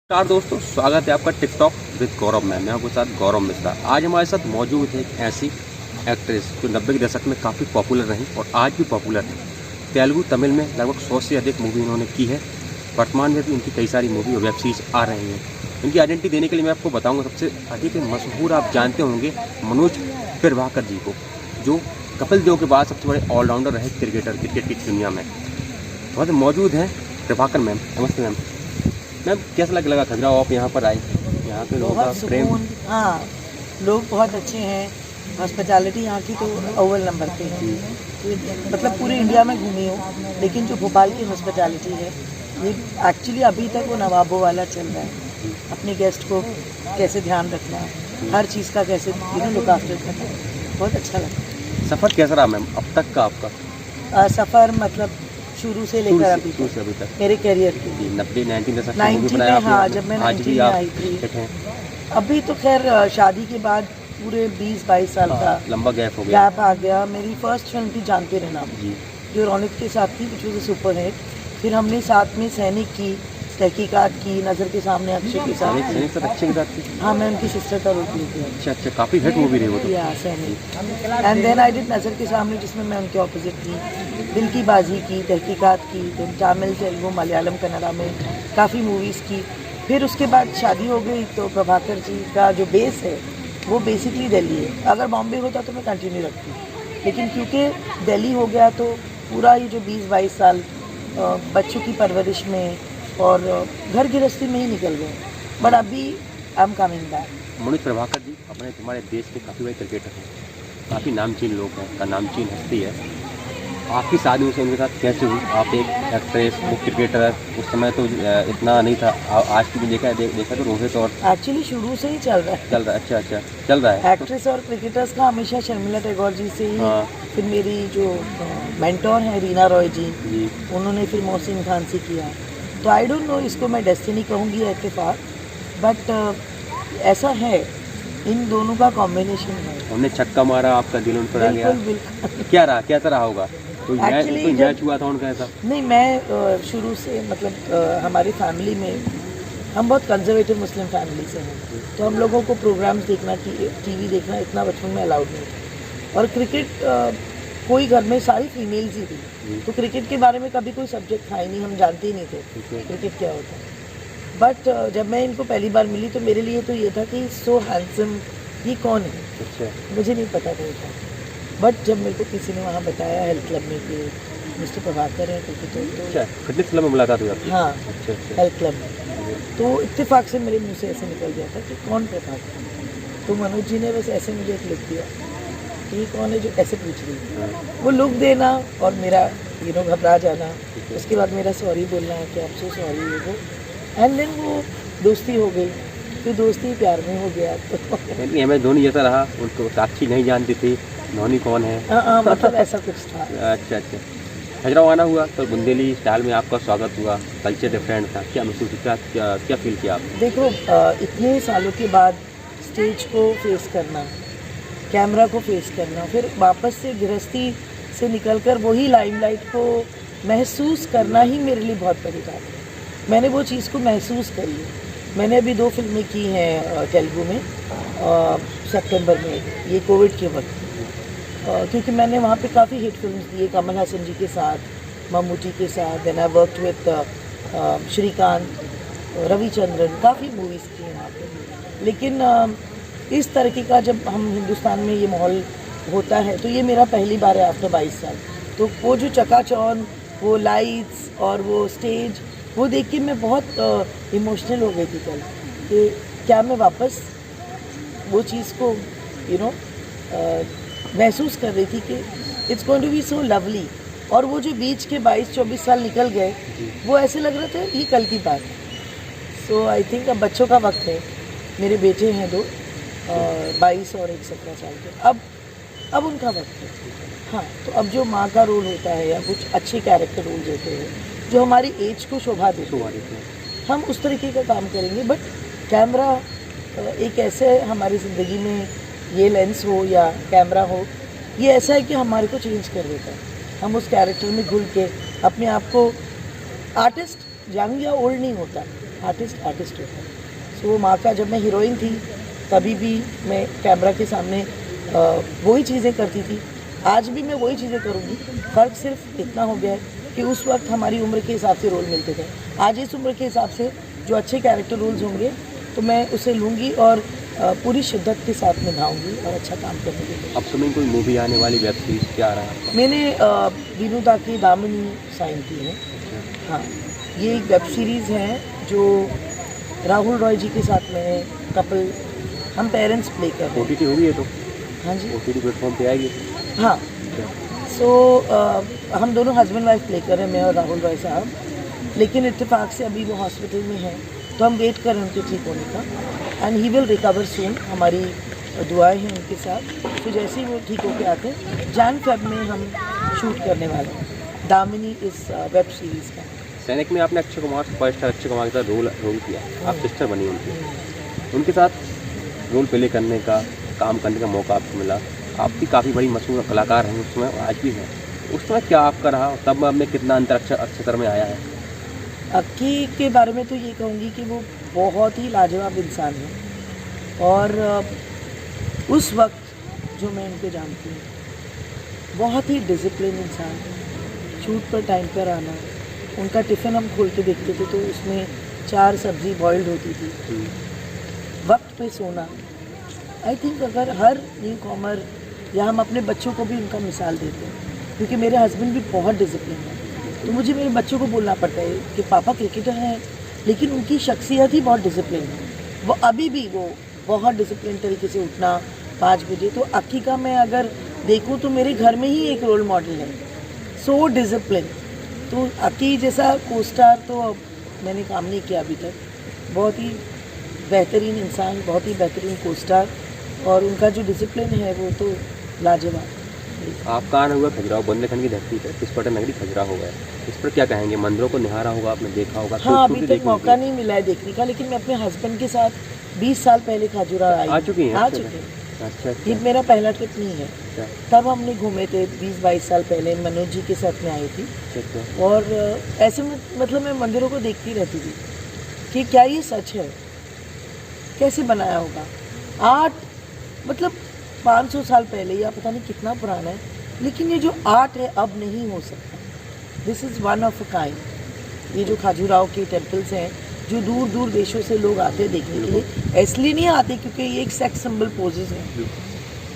नमस्कार दोस्तों, स्वागत है आपका टिकटॉक विद गौरव में। मैं आपके साथ गौरव मिश्रा। आज हमारे साथ मौजूद है एक ऐसी एक्ट्रेस जो 90 के दशक में काफ़ी पॉपुलर रही और आज भी पॉपुलर है। तेलुगु तमिल में लगभग 100 से अधिक मूवी इन्होंने की है। वर्तमान में भी इनकी कई सारी मूवी और वेब सीरीज आ रही हैं। इनकी आइडेंटिटी देने के लिए मैं आपको बताऊँगा। सबसे अधिक मशहूर आप जानते होंगे मनोज प्रभाकर जी को, जो कपिल देव के बाद सबसे बड़े ऑलराउंडर रहे क्रिकेटर क्रिकेट की दुनिया में। बहुत मौजूद हैं प्रभाकर मैम। नमस्ते मैम। मैम कैसा लगा खजुराहो आप यहाँ पर आए? यहाँ के लोगों का प्रेम। हाँ, लोग बहुत अच्छे हैं। हॉस्पिटैलिटी यहाँ की तो अव्वल नंबर पे है। मतलब पूरे इंडिया में घूमी हूँ, लेकिन जो भोपाल की हॉस्पिटैलिटी है ये एक्चुअली अभी तक वो नवाबों वाला चल रहा है। अपने गेस्ट को कैसे ध्यान रखना, हर चीज़ का कैसे लुक आफ्टर करना, बहुत अच्छा लगा। सफ़र कैसा रहा मैम अब तक का आपका? सफ़र मतलब शुरू से लेकर अभी तक मेरे करियर की 90 दशक हाँ, जब मैं 90 में आई थी। अभी तो खैर शादी के बाद पूरे 20-22 साल का लंबा गैप आ गया। मेरी फर्स्ट फिल्म थी जानते रहना, जो रौनक के साथ थी, which was a super hit. फिर हमने साथ में सैनिक की, तहकीकात की, नज़र के सामने अक्षय के साथ अच्छे के साथ थी। हाँ, मैं उनकी सिस्टर का रोल प्ले किया। अच्छा, काफ़ी हिट मूवी रही वो तो। सैनिक एंड देन आई डिड नज़र के सामने, जिसमें मैं उनके ऑपोजिट थी। दिल की बाजी की, तहकीकात की, तमिल तेलुगु मलयालम कन्नड़ा में काफ़ी मूवीज़ की। फिर उसके बाद शादी हो गई तो प्रभाकर जी का जो बेस है वो बेसिकली दिल्ली है। अगर बॉम्बे होता तो मैं कंटिन्यू रखती, लेकिन क्योंकि दिल्ली हो गया तो पूरा ये जो 20-22 साल बच्चों की परवरिश में और घर गृहस्थी में ही निकल गए। बट अभी I am coming back. Manoj Prabhakar ji अपने हमारे देश के काफ़ी बड़े क्रिकेटर हैं, काफ़ी नामचीन लोग हैं, का नामचीन हस्ती है। आपकी शादी से उनके साथ कैसे हुई? आप एक एक्ट्रेस, वो क्रिकेटर, उस समय तो इतना नहीं था। आज की भी देखा तो रोहित और एक्चुअली शुरू से ही चल रहा है। अच्छा चल रहा है। एक्ट्रेस और क्रिकेटर्स का हमेशा शर्मिला टैगोर जी से ही। फिर मेरी जो मेंटोर हैं रीना रॉय जी, उन्होंने फिर मोहसिन खान से किया। तो आई डोंट नो इसको मैं डेस्टिनी कहूँगी या इत्तेफाक, बट ऐसा है, इन दोनों का कॉम्बिनेशन है। हमने छक्का मारा, आपका दिल उन पर आ गया। बिल्कुल। कैसा रहा होगा? कोई मैच हुआ था उनका ऐसा? नहीं, मैं शुरू से मतलब हमारी फैमिली में हम बहुत कंजर्वेटिव मुस्लिम फैमिली से हैं, तो हम लोगों को प्रोग्राम्स देखना, टीवी देखना इतना बचपन में अलाउड नहीं था। और क्रिकेट कोई घर में सारी फीमेल्स ही थी, तो क्रिकेट के बारे में कभी कोई सब्जेक्ट था ही नहीं, हम जानते ही नहीं थे क्रिकेट क्या होता है। बट जब मैं इनको पहली बार मिली तो मेरे लिए तो ये था कि सो हैंडसम, ये कौन है? अच्छा। मुझे नहीं पता था। बट जब मेरे को किसी ने वहाँ बताया हेल्थ क्लब में कि मिस्टर प्रभाकर है क्रिकेटर, तो फिटनेस क्लब में मुलाकात हुई आपकी? हाँ, हेल्थ क्लब में। तो इत्तेफाक से मेरे मुंह से ऐसे निकल गया था कि कौन प्रभाकर। तो मनोज जी ने बस ऐसे मुझे एक लिख दिया कि ये कौन है जो ऐसे पूछ रही है। वो लुक देना और मेरा घबरा जाना, उसके बाद मेरा सॉरी बोलना कि आप सो सॉरी वो, एंड देन वो दोस्ती हो गई। फिर दोस्ती प्यार में हो गया। तो एम एस धोनी जैसा रहा, उनको साक्षी नहीं जानती थी धोनी कौन है। मतलब ऐसा कुछ था। अच्छा। खजुराहो आना हुआ तो बुंदेली स्टाइल में आपका स्वागत हुआ, कल्चर डिफरेंट था, क्या महसूस किया, क्या फील किया आपने? देखो, इतने सालों के बाद स्टेज को फेस करना, कैमरा को फेस करना, फिर वापस से गृहस्थी से निकलकर वही लाइमलाइट को महसूस करना ही मेरे लिए बहुत बड़ी बात है। मैंने वो चीज़ को महसूस करी है। मैंने अभी 2 फिल्में की हैं तेलुगु में सितंबर में, ये कोविड के वक्त, क्योंकि मैंने वहाँ पे काफ़ी हिट फिल्म्स दी है कमल हसन जी के साथ, मम्मूटी के साथ। Then I worked with Srikanth, Ravichandran, काफ़ी मूवीज़ की हैं वहाँ पे। लेकिन इस तरीके का जब हम हिंदुस्तान में ये माहौल होता है तो ये मेरा पहली बार है आफ्टर 22 साल। तो वो जो चकाचौंध, वो लाइट्स और वो स्टेज, वो देख के मैं बहुत इमोशनल हो गई थी कल, कि क्या मैं वापस वो चीज़ को महसूस कर रही थी कि it's going to be so lovely. और वो जो बीच के 22-24 साल निकल गए, वो ऐसे लग रहा था ये कल की बात है। सो आई थिंक अब बच्चों का वक्त है। मेरे बेटे हैं 2, 22 और एक 17 साल के। अब उनका वक्त है। हाँ, तो अब जो माँ का रोल होता है या कुछ अच्छे कैरेक्टर रोल्स होते हैं जो हमारी एज को शोभा देते हैं, हम उस तरीके का काम करेंगे। बट कैमरा एक ऐसे हमारी ज़िंदगी में, ये लेंस हो या कैमरा हो, ये ऐसा है कि हमारे को चेंज कर देता है। हम उस कैरेक्टर में घुल के अपने आप को, आर्टिस्ट यंग या ओल्ड नहीं होता, आर्टिस्ट आर्टिस्ट होता है। सो वो माँ का, जब मैं हीरोइन थी तभी भी मैं कैमरा के सामने वही चीज़ें करती थी, आज भी मैं वही चीज़ें करूँगी। फ़र्क सिर्फ इतना हो गया है कि उस वक्त हमारी उम्र के हिसाब से रोल मिलते थे, आज इस उम्र के हिसाब से जो अच्छे कैरेक्टर रोल्स होंगे तो मैं उसे लूँगी और पूरी शिद्दत के साथ निभाऊंगी और अच्छा काम करने के लिए। अब तुम्हें कोई मूवी आने वाली, वेब सीरीज क्या आ रहा है आपका? मैंने वीनू दा की दामिनी साइन की है। हाँ, ये एक वेब सीरीज़ है जो राहुल रॉय जी के साथ में कपल, हम पेरेंट्स प्ले कर रहे हैं। OTT होगी ये तो? हाँ जी, OTT प्लेटफॉर्म पे आएगी? हाँ। सो हम दोनों हस्बैंड वाइफ प्ले कर रहे हैं, मैं और राहुल रॉय साहब, लेकिन इत्तेफाक से अभी वो हॉस्पिटल में हैं तो हम वेट कर रहे हैं उनके ठीक होने का। And he will recover soon, हमारी दुआएं हैं उनके साथ। तो जैसे ही वो ठीक होके आते हैं, जैन-फेब में हम शूट करने वाले हैं दामिनी इस वेब सीरीज़ का। सैनिक में आपने अक्षय कुमार, सुपरस्टार अक्षय कुमार के साथ रोल किया, आप सिस्टर बनी उनकी, उनके साथ रोल प्ले करने का, काम करने का मौका आपको मिला। आप भी काफ़ी बड़ी मशहूर कलाकार हैं उस समय, आज भी हैं। उस समय क्या आपका रहा, तब आपने कितना अंतर अक्षर में आया है? अक्की के बारे में तो ये कहूँगी कि वो बहुत ही लाजवाब इंसान है और उस वक्त जो मैं उनको जानती हूँ, बहुत ही डिसिप्लिन इंसान, शूट पर टाइम पर आना। उनका टिफ़िन हम खोल के देखते थे तो उसमें 4 सब्ज़ी बॉइल्ड होती थी, वक्त पे सोना। आई थिंक अगर हर न्यू कॉमर या हम अपने बच्चों को भी उनका मिसाल देते हैं, क्योंकि मेरे हस्बैंड भी बहुत डिसिप्लिन है, तो मुझे मेरे बच्चों को बोलना पड़ता है कि पापा क्रिकेटर हैं लेकिन उनकी शख्सियत ही बहुत डिसिप्लिन है। वो अभी भी वो बहुत डिसिप्लिन तरीके से उठना 5 बजे। तो अक्की का मैं अगर देखूं तो मेरे घर में ही एक रोल मॉडल है, सो डिसिप्लिन। तो अक्की जैसा को-स्टार तो अब मैंने काम नहीं किया अभी तक। बहुत ही बेहतरीन इंसान, बहुत ही बेहतरीन को-स्टार, और उनका जो डिसिप्लिन है वो तो लाजवाब। आपका आना हुआ खजुराहो, बुंदेलखंड की धरती पर, किस नगरी खजुराहो है, इस पर क्या कहेंगे? मंदिरों को निहारा होगा, आपने देखा होगा? हाँ, अभी तक मौका नहीं मिला है देखने का, लेकिन मैं अपने हस्बैंड के साथ 20 साल पहले खजुराहो आई। आ चुकी हैं? आ चुके हैं। अच्छा, ये मेरा पहला ट्रिप नहीं है, तब हमने घूमे थे 20-22 साल पहले, मनोज जी के साथ में आई थी। और ऐसे में मतलब मैं मंदिरों को देखती रहती थी कि क्या ये सच है, कैसे बनाया होगा। आर्ट मतलब 500 साल पहले या पता नहीं कितना पुराना है, लेकिन ये जो आर्ट है अब नहीं हो सकता। This is one of a kind. ये जो खजुराहो के टेम्पल्स हैं, जो दूर दूर देशों से लोग आते हैं देखने के लिए, इसलिए नहीं आते क्योंकि ये एक सेक्स सिंबल पोजेज हैं,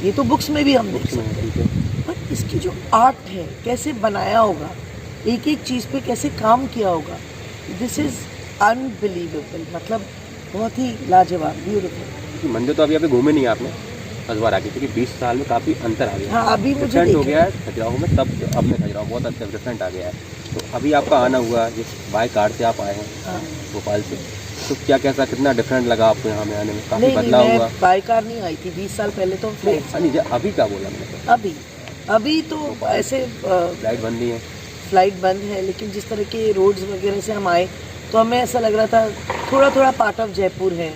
ये तो बुक्स में भी हम देख सकते हैं, बट इसकी जो आर्ट है, कैसे बनाया होगा, एक एक चीज़ पे कैसे काम किया होगा, दिस इज़ अनबिलीवेबल। मतलब बहुत ही लाजवाब, ब्यूटीफुल। मंदिर तो अभी अभी घूमे नहीं आपने हज़ार आगे, क्योंकि 20 साल में काफ़ी अंतर आ गया। हाँ, अभी मुझे डिफरेंट हो गया है खजुराहो में, तब अब में खजुराहो बहुत अंतर डिफरेंट आ गया है। तो अभी आपका आना हुआ, जिस बाय कार से आप आए हैं हाँ। भोपाल से, तो क्या कैसा, कितना डिफरेंट लगा आपको यहाँ में आने में? काफ़ी नहीं, बदलाव हुआ? मैं बाय कार नहीं आई थी 20 साल पहले, तो फ्लाइट से। नहीं, अभी क्या बोला मैंने? अभी तो ऐसे फ्लाइट बंद नहीं है? फ्लाइट बंद है, लेकिन जिस तरह के रोड्स वगैरह से हम आए तो हमें ऐसा लग रहा था थोड़ा थोड़ा पार्ट ऑफ जयपुर है,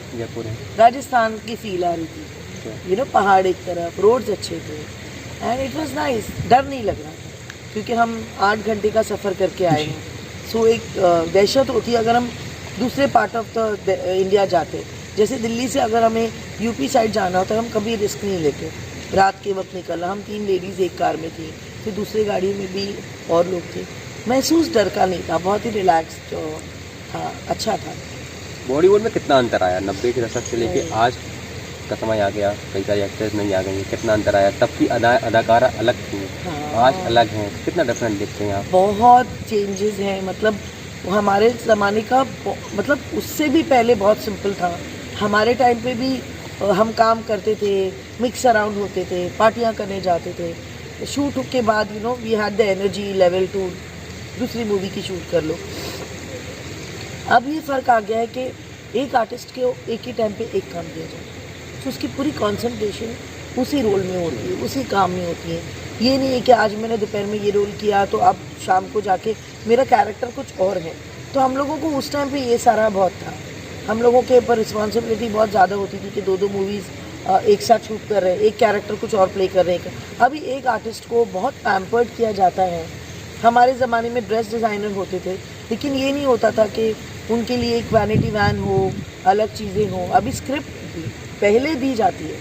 राजस्थान की फील आ रही थी। यू नो, पहाड़ एक तरफ, रोड्स अच्छे थे, एंड इट वाज नाइस। डर नहीं लग रहा था क्योंकि हम 8 घंटे का सफ़र करके आए हैं। सो एक दहशत होती है अगर हम दूसरे पार्ट ऑफ द इंडिया जाते, जैसे दिल्ली से अगर हमें यूपी साइड जाना हो तो हम कभी रिस्क नहीं लेते, रात के वक्त निकलना। हम 3 लेडीज़ एक कार में थी, फिर दूसरी गाड़ी में भी और लोग थे। महसूस डर का नहीं था, बहुत ही रिलैक्स्ड, हाँ, अच्छा था। बॉलीवुड में कितना अंतर आया 90 के दशक से लेके आज का समय आ गया, कई सारी एक्ट्रेस नहीं आ गई, कितना अंतर आया? तब की अदाकारा अलग थी, आज अलग हैं, कितना डिफरेंट देखते हैं आप? बहुत चेंजेस हैं। मतलब हमारे ज़माने का, मतलब उससे भी पहले बहुत सिंपल था। हमारे टाइम पे भी हम काम करते थे, मिक्स अराउंड होते थे, पार्टियां करने जाते थे, शूट के बाद you know we had the energy level to दूसरी मूवी की शूट कर लो। अब ये फ़र्क आ गया है कि एक आर्टिस्ट के एक ही टाइम पे एक काम दिया जाए, तो उसकी पूरी कंसंट्रेशन उसी रोल में होती है, उसी काम में होती है। ये नहीं है कि आज मैंने दोपहर में ये रोल किया तो अब शाम को जाके मेरा कैरेक्टर कुछ और है। तो हम लोगों को उस टाइम पे ये सारा बहुत था, हम लोगों के ऊपर रिस्पॉन्सिबिलिटी बहुत ज़्यादा होती थी कि 2-2 मूवीज़ एक साथ शूट कर रहे हैं, एक कैरेक्टर कुछ और प्ले कर रहे हैं। अभी एक आर्टिस्ट को बहुत पैम्पर्ड किया जाता है। हमारे ज़माने में ड्रेस डिज़ाइनर होते थे, लेकिन ये नहीं होता था कि उनके लिए एक वैनिटी वैन हो, अलग चीज़ें हो। अभी स्क्रिप्ट पहले दी जाती है,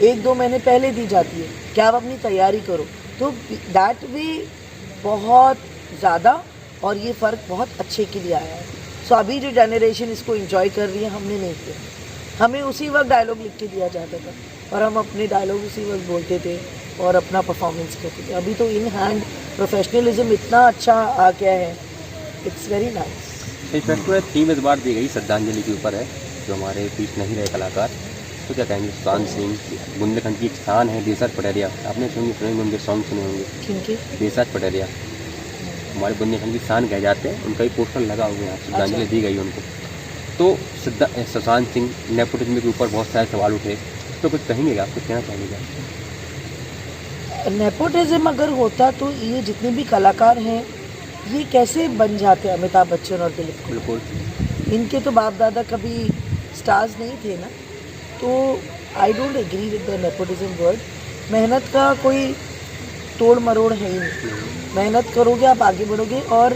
1-2 महीने पहले दी जाती है कि आप अपनी तैयारी करो, तो दैट वे बहुत ज़्यादा, और ये फ़र्क बहुत अच्छे के लिए आया है। सो अभी जो जनरेशन इसको एंजॉय कर रही है, हमने नहीं किया। हमें उसी वक्त डायलॉग लिख के दिया जाता था और हम अपने डायलॉग उसी वक्त बोलते थे और अपना परफॉर्मेंस करते थे। अभी तो इन हैंड प्रोफेशनलिज्म इतना अच्छा आ गया है, इट्स वेरी नाइस। इस फेस्टिवल में थीम इस बार दी गई श्रद्धांजलि के ऊपर है, जो हमारे बीच नहीं रहे कलाकार, तो क्या कहेंगे? सुशांत सिंह, बुंदेलखंड की एक स्थान है देसाज पटेरिया, आपने सुने उनके सॉन्ग सुने होंगे। क्योंकि देसाज पटेरिया हमारे बुंदेलखंड की स्थान कहे जाते हैं, उनका ही पोस्टर लगा हुआ है, श्रद्धांजलि दी गई उनको। तो सुशांत सिंह नेपोटिज्म के ऊपर बहुत सारे सवाल उठे, तो कुछ कहेंगे आप, कुछ कहना चाहेंगे? नेपोटिज्म अगर होता तो ये जितने भी कलाकार हैं, ये कैसे बन जाते अमिताभ बच्चन और दिलीप कुमार? बिल्कुल। इनके तो बाप दादा कभी स्टार्स नहीं थे ना, तो I don't agree with the nepotism word. मेहनत का कोई तोड़ मरोड़ है ही नहीं। मेहनत करोगे आप आगे बढ़ोगे, और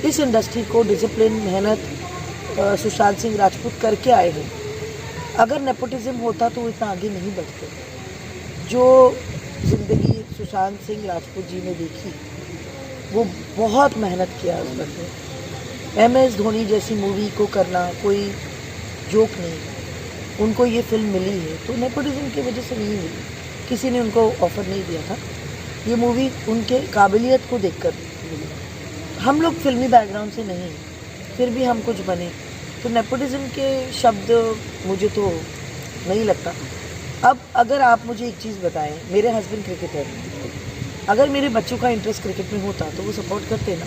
इस इंडस्ट्री को डिसिप्लिन, मेहनत सुशांत सिंह राजपूत करके आए हैं। अगर नेपोटिज्म होता तो वो इतना आगे नहीं बढ़ते। जो ज़िंदगी सुशांत सिंह राजपूत जी ने देखी, वो बहुत मेहनत किया उस बंदे। MS धोनी जैसी मूवी को करना कोई जोक नहीं है। उनको ये फिल्म मिली है तो नेपोटिज्म की वजह से नहीं मिली, किसी ने उनको ऑफ़र नहीं दिया था। ये मूवी उनके काबिलियत को देखकर मिली। हम लोग फिल्मी बैकग्राउंड से नहीं, फिर भी हम कुछ बने, तो नेपोटिज्म के शब्द मुझे तो नहीं लगता। अब अगर आप मुझे एक चीज़ बताएं, मेरे हस्बैंड क्रिकेटर हैं, अगर मेरे बच्चों का इंटरेस्ट क्रिकेट में होता तो वो सपोर्ट करते ना।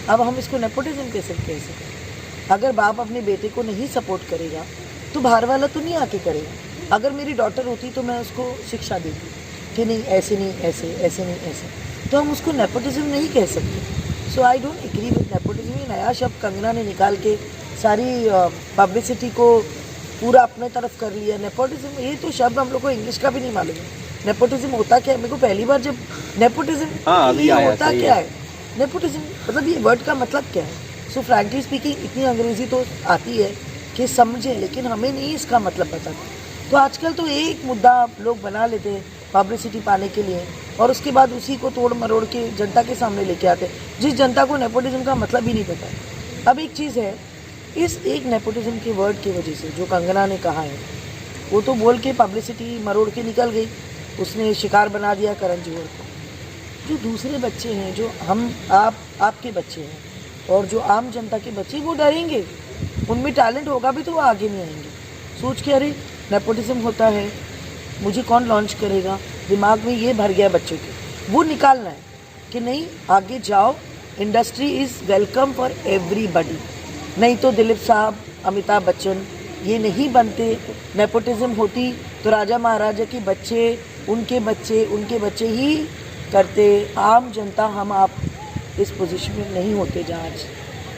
अब हम इसको नेपोटिज्म कैसे कह सकते? अगर बाप अपने बेटे को नहीं सपोर्ट करेगा तो बाहर वाला तो नहीं आके करेगा। अगर मेरी डॉटर होती तो मैं उसको शिक्षा देती कि नहीं ऐसे नहीं, ऐसे ऐसे नहीं, ऐसे, तो हम उसको नेपोटिज्म नहीं कह सकते। So I don't agree with nepotism. ये नया शब्द कंगना ने निकाल के सारी पब्लिसिटी को पूरा अपने तरफ कर लिया। नेपोटिज्म, ये तो शब्द हम लोग को इंग्लिश का भी नहीं मालूम है। नेपोटिज्म होता क्या है? मेरे को पहली बार जब नेपोटिज्म ये होता क्या है, नेपोटिज्म मतलब ये वर्ड का मतलब क्या है? सो फ्रैंकली स्पीकिंग, इतनी अंग्रेज़ी तो आती है कि समझे, लेकिन हमें नहीं इसका मतलब पता था। तो आजकल तो एक मुद्दा लोग बना लेते हैं पब्लिसिटी पाने के लिए, और उसके बाद उसी को तोड़ मरोड़ के जनता के सामने लेके आते हैं, जिस जनता को नेपोटिज्म का मतलब ही नहीं पता है। अब एक चीज़ है, इस एक नेपोटिज्म के वर्ड की वजह से जो कंगना ने कहा है, वो तो बोल के पब्लिसिटी मरोड़ के निकल गई, उसने शिकार बना दिया करण जौहर को। जो दूसरे बच्चे हैं, जो आपके बच्चे हैं, और जो आम जनता के बच्चे, वो डरेंगे। उनमें टैलेंट होगा भी तो वो आगे नहीं आएंगे। सोच के अरे नेपोटिज्म होता है, मुझे कौन लॉन्च करेगा, दिमाग में ये भर गया बच्चों के। वो निकालना है कि नहीं, आगे जाओ, industry is welcome for everybody. नहीं तो दिलीप साहब, अमिताभ बच्चन ये नहीं बनते। नेपोटिज्म होती तो राजा महाराजा के बच्चे, उनके बच्चे ही करते। आम जनता, हम आप इस पोजीशन में नहीं होते जहाँ आज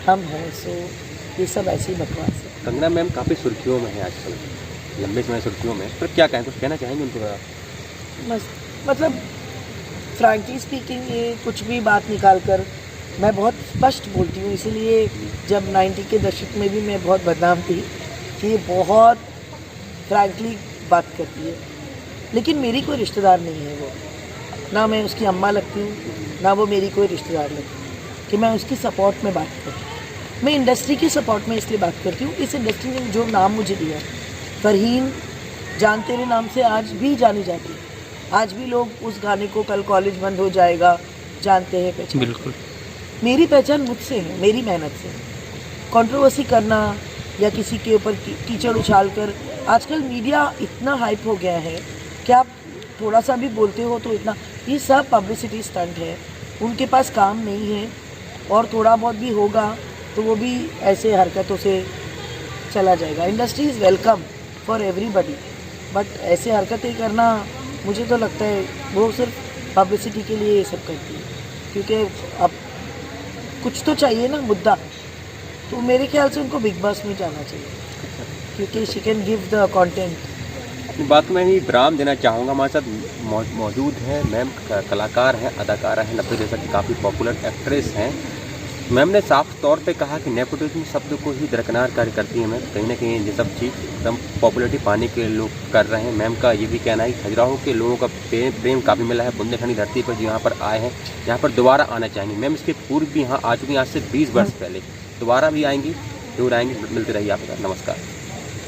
हम हैं। सो ये सब ऐसी बकवास है। कंगना मैम काफ़ी सुर्खियों में है आजकल, लंबे समय सुर्खियों में, पर क्या कहें, कुछ कहना चाहेंगे उनको? मतलब फ्रैंकली स्पीकिंग, ये कुछ भी बात निकाल कर मैं बहुत स्पष्ट बोलती हूँ। इसीलिए जब 90 के दशक में भी मैं बहुत बदनाम थी कि ये बहुत फ्रैंकली बात करती है, लेकिन मेरी कोई रिश्तेदार नहीं है वो। ना मैं उसकी अम्मा लगती हूँ, ना वो मेरी कोई रिश्तेदार लगती है कि मैं उसकी सपोर्ट में बात करूँ। मैं इंडस्ट्री की सपोर्ट में इसलिए बात करती हूँ, इस इंडस्ट्री ने जो नाम मुझे दिया, फरहीन जान तेरे नाम से आज भी जानी जाती है। आज भी लोग उस गाने को कल कॉलेज बंद हो जाएगा जानते हैं, पहचान। बिल्कुल, मेरी पहचान मुझसे है, मेरी मेहनत से। कंट्रोवर्सी करना या किसी के ऊपर कीचड़ उछाल कर, आजकल मीडिया इतना हाइप हो गया है कि आप थोड़ा सा भी बोलते हो तो इतना, ये सब पब्लिसिटी स्टंट है। उनके पास काम नहीं है, और थोड़ा बहुत भी होगा तो वो भी ऐसे हरकतों से चला जाएगा। Industry is welcome for everybody, but ऐसे हरकतें करना, मुझे तो लगता है वो सिर्फ पब्लिसिटी के लिए ये सब करती है, क्योंकि अब कुछ तो चाहिए ना मुद्दा। तो मेरे ख्याल से उनको बिग बॉस में जाना चाहिए, क्योंकि she can give the content. अपनी बात में ही विराम देना चाहूँगा। हमारे साथ मौजूद है मैम, कलाकार हैं, अदाकारा हैं, 90 दशक की काफ़ी पॉपुलर एक्ट्रेस हैं, मैम ने साफ तौर पे कहा कि नेपोटिज्म शब्द को ही दरकिनार कार्य करती है मैम। कहीं ना कहीं ये सब चीज़ एकदम पॉपुलरिटी पाने के लोग कर रहे हैं। मैम का ये भी कहना है कि खजुराहो के लोगों का प्रेम काफ़ी मिला है बुंदेलखंडी धरती पर, जो यहाँ पर आए हैं यहाँ पर दोबारा आना चाहेंगे। मैम इसके पूर्व भी यहाँ आ चुकी हैं, आज से 20 वर्ष पहले, दोबारा भी आएंगी, जरूर आएंगी। मिलते रहिए आपका, नमस्कार।